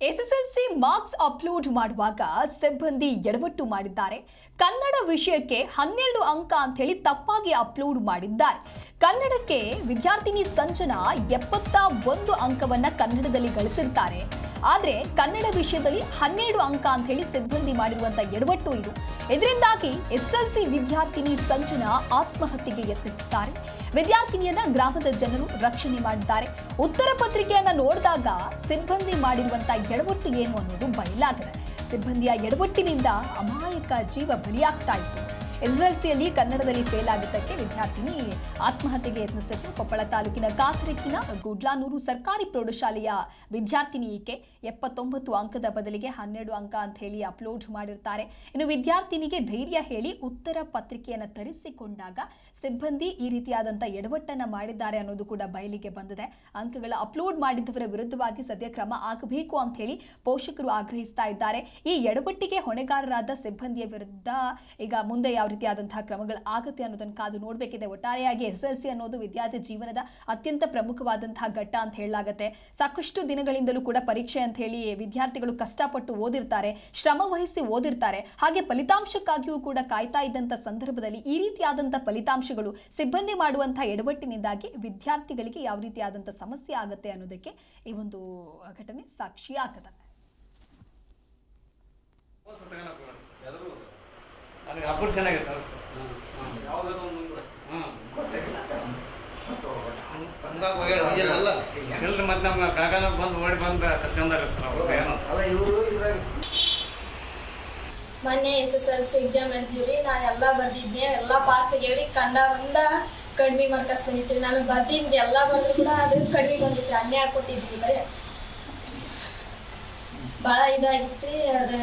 SSLC marks upload ಮಾಡುವಾಗ ಸಿಬ್ಬಂದಿ ಎಡವಟ್ಟು ಮಾಡಿದ್ದಾರೆ. ಕನ್ನಡ ವಿಷಯಕ್ಕೆ 12 ಅಂಕ ಅಂತ ಹೇಳಿ ತಪ್ಪಾಗಿ ಅಪ್ಲೋಡ್ ಮಾಡಿದ್ದಾರೆ. ಕನ್ನಡಕ್ಕೆ ವಿದ್ಯಾರ್ಥಿನಿ ಸಂಜನಾ 71 ಅಂಕವನ್ನ ಕನ್ನಡದಲ್ಲಿ ಗಳಿಸಿರ್ತಾರೆ. ಆದರೆ ಕನ್ನಡ ವಿಷಯದಲ್ಲಿ 12 ಅಂಕ ಅಂತ ಹೇಳಿ ಸಿಬ್ಬಂದಿ ಮಾಡಿರುವಂತ ಎಡವಟ್ಟು ಇದು. ಇದರಿಂದಾಗಿ ಎಸ್ಎಸ್ಎಲ್ಸಿ ವಿದ್ಯಾರ್ಥಿನಿ ಸಂಜನಾ ಆತ್ಮಹತ್ಯೆಗೆ ಯತ್ನಿಸಿದ್ದಾರೆ. ವಿದ್ಯಾರ್ಥಿನಿಯನ್ನ ಗ್ರಾಮದ ಜನರು ರಕ್ಷಣೆ ಮಾಡಿದ್ದಾರೆ. ಉತ್ತರ ಪತ್ರಿಕೆಯನ್ನ ನೋಡಿದಾಗ ಸಿಬ್ಬಂದಿ ಮಾಡಿರುವಂತ ಎಡವಟ್ಟು ಏನು ಅನ್ನೋದು ಬಯಲಾಗಿದೆ. ಸಿಬ್ಬಂದಿಯ ಎಡವಟ್ಟಿನಿಂದ ಅಮಾಯಕ ಜೀವ ಬಲಿಯಾಗ್ತಾ ಇತ್ತು. ಎಸ್ಎಸ್ಎಲ್ಸಿಯಲ್ಲಿ ಕನ್ನಡದಲ್ಲಿ ಫೇಲ್ ಆಗಿದ್ದಕ್ಕೆ ವಿದ್ಯಾರ್ಥಿನಿ ಆತ್ಮಹತ್ಯೆಗೆ ಯತ್ನಿಸಿದ್ದು. ಕೊಪ್ಪಳ ತಾಲೂಕಿನ ಕಾಸರಕ್ಕಿನ ಗುಡ್ಲಾನೂರು ಸರ್ಕಾರಿ ಪ್ರೌಢಶಾಲೆಯ ವಿದ್ಯಾರ್ಥಿನಿ ಈಕೆ 79 ಅಂಕದ ಬದಲಿಗೆ 12 ಅಂಕ ಅಂತ ಹೇಳಿ ಅಪ್ಲೋಡ್ ಮಾಡಿರ್ತಾರೆ. ಇನ್ನು ವಿದ್ಯಾರ್ಥಿನಿಗೆ ಧೈರ್ಯ ಹೇಳಿ ಉತ್ತರ ಪತ್ರಿಕೆಯನ್ನು ತರಿಸಿಕೊಂಡಾಗ ಸಿಬ್ಬಂದಿ ಈ ರೀತಿಯಾದಂಥ ಎಡವಟ್ಟನ್ನು ಮಾಡಿದ್ದಾರೆ ಅನ್ನೋದು ಕೂಡ ಬಯಲಿಗೆ ಬಂದಿದೆ. ಅಂಕಗಳ ಅಪ್ಲೋಡ್ ಮಾಡಿದವರ ವಿರುದ್ಧವಾಗಿ ಸದ್ಯ ಕ್ರಮ ಆಗಬೇಕು ಅಂತ ಹೇಳಿ ಪೋಷಕರು ಆಗ್ರಹಿಸ್ತಾ ಇದ್ದಾರೆ. ಈ ಎಡವಟ್ಟಿಗೆ ಹೊಣೆಗಾರರಾದ ಸಿಬ್ಬಂದಿಯ ವಿರುದ್ಧ ಈಗ ಮುಂದೆ ಯಾವ ರೀತಿಯಾದಂತಹ ಕ್ರಮಗಳು ಆಗುತ್ತೆ ಅನ್ನೋದನ್ನು ಕಾದು ನೋಡಬೇಕಿದೆ. ಒಟ್ಟಾರೆಯಾಗಿ ಎಸ್ಎಸ್ಎಲ್ಸಿ ಅನ್ನೋದು ವಿದ್ಯಾರ್ಥಿ ಜೀವನದ ಅತ್ಯಂತ ಪ್ರಮುಖವಾದಂತಹ ಘಟ್ಟ ಅಂತ ಹೇಳಲಾಗುತ್ತೆ. ಸಾಕಷ್ಟು ದಿನಗಳಿಂದಲೂ ಕೂಡ ಪರೀಕ್ಷೆ ಅಂತ ಹೇಳಿ ವಿದ್ಯಾರ್ಥಿಗಳು ಕಷ್ಟಪಟ್ಟು ಓದಿರ್ತಾರೆ, ಶ್ರಮ ವಹಿಸಿ ಓದಿರ್ತಾರೆ. ಹಾಗೆ ಫಲಿತಾಂಶಕ್ಕಾಗಿಯೂ ಕೂಡ ಕಾಯ್ತಾ ಇದ್ದಂಥ ಸಂದರ್ಭದಲ್ಲಿ ಈ ರೀತಿಯಾದಂಥ ಫಲಿತಾಂಶಗಳು ಸಿಬ್ಬಂದಿ ಮಾಡುವಂತಹ ಎಡವಟ್ಟಿನಿಂದಾಗಿ ವಿದ್ಯಾರ್ಥಿಗಳಿಗೆ ಯಾವ ರೀತಿಯಾದಂಥ ಸಮಸ್ಯೆ ಆಗುತ್ತೆ ಅನ್ನೋದಕ್ಕೆ ಈ ಒಂದು ಘಟನೆ ಸಾಕ್ಷಿಯಾಗತ್ತೆ. ಮೊನ್ನೆ SSLC ಎಕ್ಸಾಮ್ ನಡೆದಿವ್ರಿ. ನಾನು ಎಲ್ಲ ಬರ್ದಿದ್ದೆ, ಎಲ್ಲ ಪಾಸ್ ಆಗ್ಯಾವ್ರಿ. ಕನ್ನಡ ಒಂದ ಕಡಿಮೆ ಮಾರ್ಕಸ್ ಬಂದಿತ್ತು. ನಾನು ಬರ್ದಿದ್ದು ಎಲ್ಲ ಬಂದ್ರು ಕೂಡ ಅದು ಕಡಿಮೆ ಬಂದಿತ್ತು. 12 ಕೊಟ್ಟಿದ್ವಿ. ಬರೀ ಭಾಳ ಇದಾಗಿತ್ತು. ಅದು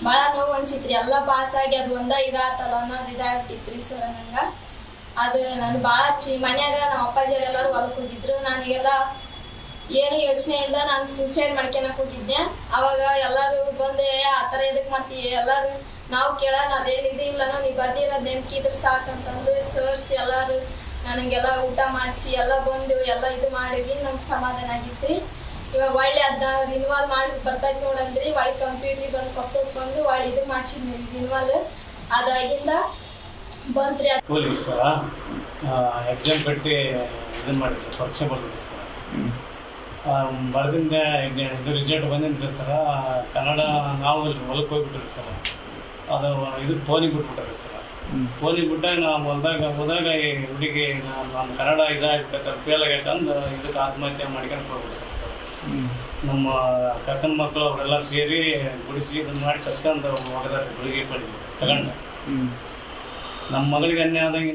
ಭಾಳ ನೋವು ಅನ್ಸಿತ್ರಿ. ಎಲ್ಲ ಪಾಸ್ ಆಗಿ ಅದು ಒಂದ ಇದಾತಲ್ಲ ಅನ್ನೋದು ಇದಾಗ್ಬಿಟ್ಟಿತ್ರಿ ಸರ್. ನಂಗೆ ಅದು ನಾನು ಭಾಳ ಮನ್ಯಾಗ ನಮ್ಮ ಅಪ್ಪಾಜಿಯರು ಎಲ್ಲರೂ ಹೊಲಕ್ಕೆ ಹೋಗಿದ್ರು. ನನಗೆಲ್ಲ ಏನು ಯೋಚನೆ ಇಲ್ಲ, ನಾನು ಸೂಸೈಡ್ ಮಾಡ್ಕೊಳಕ್ಕೆ ಹೋಗಿದ್ದೆ. ಅವಾಗ ಎಲ್ಲರೂ ಬಂದೆ ಆ ಥರ ಇದಕ್ಕೆ ಮಾಡ್ತೀವಿ, ಎಲ್ಲರೂ ನಾವು ಕೇಳೋಣ ಅದೇನಿದೆ ಇಲ್ಲ ನೀವು ಬರ್ದಿರೋದು ನೆನ್ಕಿದ್ರೆ ಸಾಕಂತಂದು ಸರ್ಸ್ ಎಲ್ಲರೂ ನನಗೆಲ್ಲ ಊಟ ಮಾಡಿಸಿ ಎಲ್ಲ ಬಂದು ಎಲ್ಲ ಇದು ಮಾಡಿದ್ವಿ. ನಮ್ಗೆ ಸಮಾಧಾನ ಆಗಿತ್ತು. ಇವಾಗ ಒಳ್ಳೆ ಅದನ್ನ ರಿನ್ವಾಲ್ ಮಾಡಿ ಬರ್ತೈತೆ ನೋಡಂದ್ರಿ. ಒಳ್ಳೆ ಕಂಪ್ಯೂಟ್ರಿಗೆ ಬಂದು ಕೊಪ್ಪಕ್ಕೆ ಬಂದು ಒಳ್ಳೆ ಇದು ಮಾಡಿಸಿದ್ವಿ ರಿನ್ವಾಲ್. ಅದಾಗಿಂದ ಬಂದ್ರಿ. ಎಕ್ಸಾಮ್ ಕಟ್ಟಿ ಇದನ್ನು ಮಾಡಿದ್ರು, ಪರೀಕ್ಷೆ ಬರ್ತಿದ್ರು ಸರ್. ಬರ್ದಿಂದ ಇದು ರಿಸಲ್ಟ್ ಬಂದಿದ್ರಿ ಸರ್. ಕನ್ನಡ ನಾವು ಹೊಲಕ್ಕೆ ಹೋಗ್ಬಿಟ್ರಿ ಸರ್. ಅದು ಇದು ಫೋನಿಗೆ ಬಿಟ್ಬಿಟ್ರಿ ಸರ್. ಫೋನಿಗೆ ಬಿಟ್ಟಾಗ ನಾವು ಹೋದಾಗ ಈ ಹುಡುಗಿ ನಾನು ಕನ್ನಡ ಇದಾಗ್ಬಿಟ್ಟೆ ಫೇಲ್ ಆಗೈತೆ ಅಂದು ಇದಕ್ಕೆ ಆತ್ಮಹತ್ಯೆ ಮಾಡ್ಕೊಂಡು ಹೋಗ್ಬಿಟ್ರಿ ಸರ್. ನಮ್ಮ ಕಕ್ಕನ ಮಕ್ಕಳು ಅವರೆಲ್ಲ ಸೇರಿ ಗುಡಿಸಿ ಇದನ್ನು ಮಾಡಿ ಕಸ್ಕೊಂಡು ಹೋಗಿದಾರೆ. ಹುಡುಗಿ ಪಡಿ ತಗೊಂಡು ನಮ್ಮ ಮಗಳಿಗೆ ಅನ್ಯಾಯ ಆದಾಗ